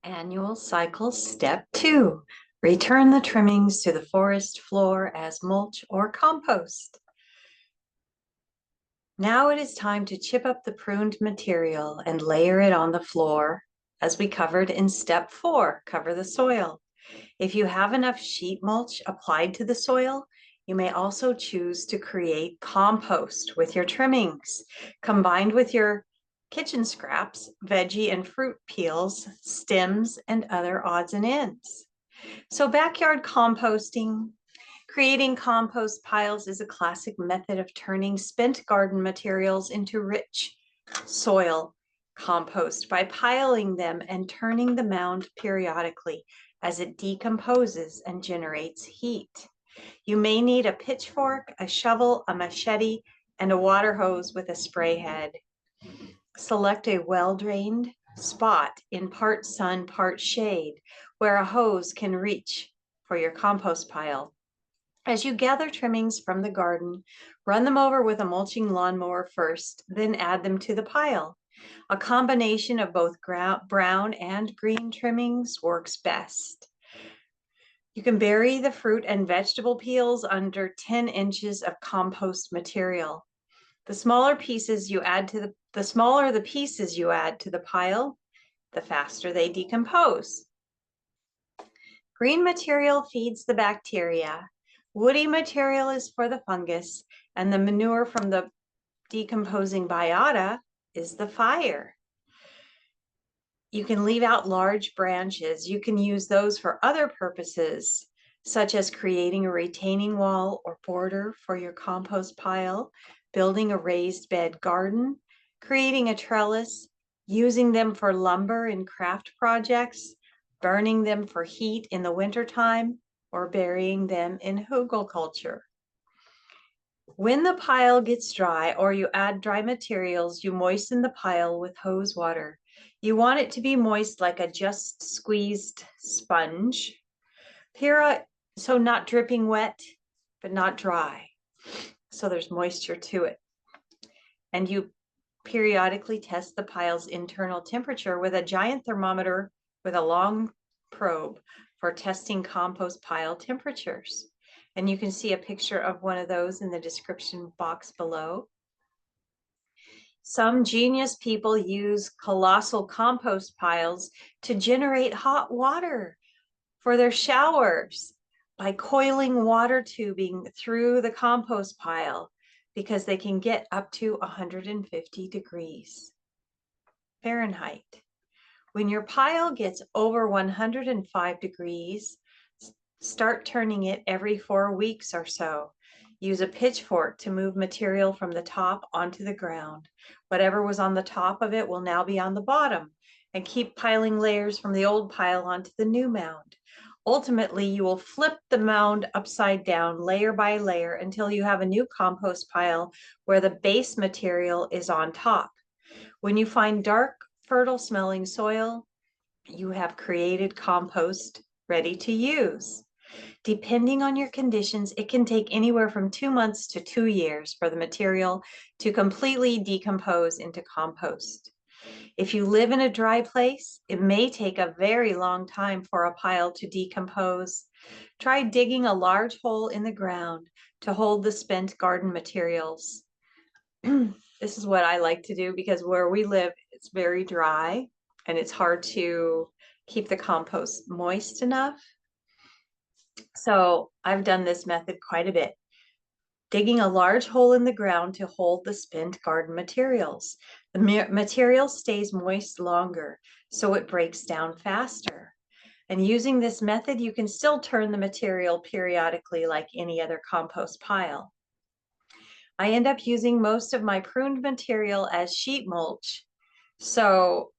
Annual cycle step 2. Return the trimmings to the forest floor as mulch or compost. Now it is time to chip up the pruned material and layer it on the floor as we covered in step 4, cover the soil. If you have enough sheet mulch applied to the soil, you may also choose to create compost with your trimmings, combined with your kitchen scraps, veggie and fruit peels, stems, and other odds and ends. So backyard composting. Creating compost piles is a classic method of turning spent garden materials into rich soil compost by piling them and turning the mound periodically as it decomposes and generates heat. You may need a pitchfork, a shovel, a machete, and a water hose with a spray head. Select a well-drained spot in part sun, part shade, where a hose can reach for your compost pile. As you gather trimmings from the garden, run them over with a mulching lawnmower first, then add them to the pile. A combination of both brown and green trimmings works best. You can bury the fruit and vegetable peels under 10 inches of compost material. The smaller the pieces you add to the pile, the faster they decompose. Green material feeds the bacteria. Woody material is for the fungus, and the manure from the decomposing biota is the fire. You can leave out large branches. You can use those for other purposes, such as creating a retaining wall or border for your compost pile, building a raised bed garden, creating a trellis, using them for lumber in craft projects, burning them for heat in the wintertime, or burying them in hugelkultur. When the pile gets dry or you add dry materials, you moisten the pile with hose water. You want it to be moist like a just squeezed sponge. So not dripping wet, but not dry. So there's moisture to it. And you periodically test the pile's internal temperature with a giant thermometer with a long probe for testing compost pile temperatures. And you can see a picture of one of those in the description box below. Some genius people use colossal compost piles to generate hot water for their showers by coiling water tubing through the compost pile, because they can get up to 150 degrees Fahrenheit. When your pile gets over 105 degrees, start turning it every 4 weeks or so. Use a pitchfork to move material from the top onto the ground. Whatever was on the top of it will now be on the bottom, and keep piling layers from the old pile onto the new mound. Ultimately, you will flip the mound upside down, layer by layer, until you have a new compost pile where the base material is on top. When you find dark, fertile smelling soil, you have created compost ready to use. Depending on your conditions, it can take anywhere from 2 months to 2 years for the material to completely decompose into compost. If you live in a dry place, it may take a very long time for a pile to decompose. Try digging a large hole in the ground to hold the spent garden materials. This is what I like to do because where we live, it's very dry and it's hard to keep the compost moist enough. So I've done this method quite a bit. Digging a large hole in the ground to hold the spent garden materials. The material stays moist longer, so it breaks down faster. And using this method, you can still turn the material periodically like any other compost pile. I end up using most of my pruned material as sheet mulch. So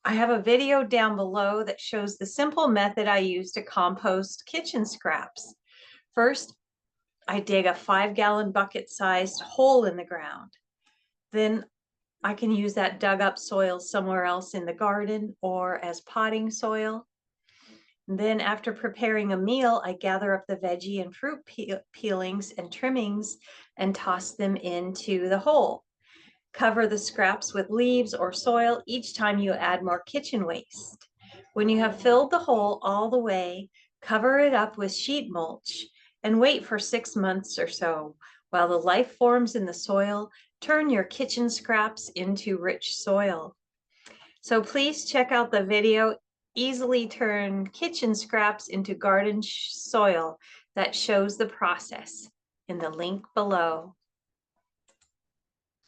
I have a video down below that shows the simple method I use to compost kitchen scraps. First, I dig a 5-gallon bucket-sized hole in the ground. Then I can use that dug up soil somewhere else in the garden or as potting soil. And then after preparing a meal, I gather up the veggie and fruit peelings and trimmings and toss them into the hole. Cover the scraps with leaves or soil each time you add more kitchen waste. When you have filled the hole all the way, cover it up with sheet mulch and wait for 6 months or so. While the life forms in the soil, turn your kitchen scraps into rich soil. So please check out the video, Easily Turn Kitchen Scraps into Garden Soil, that shows the process in the link below.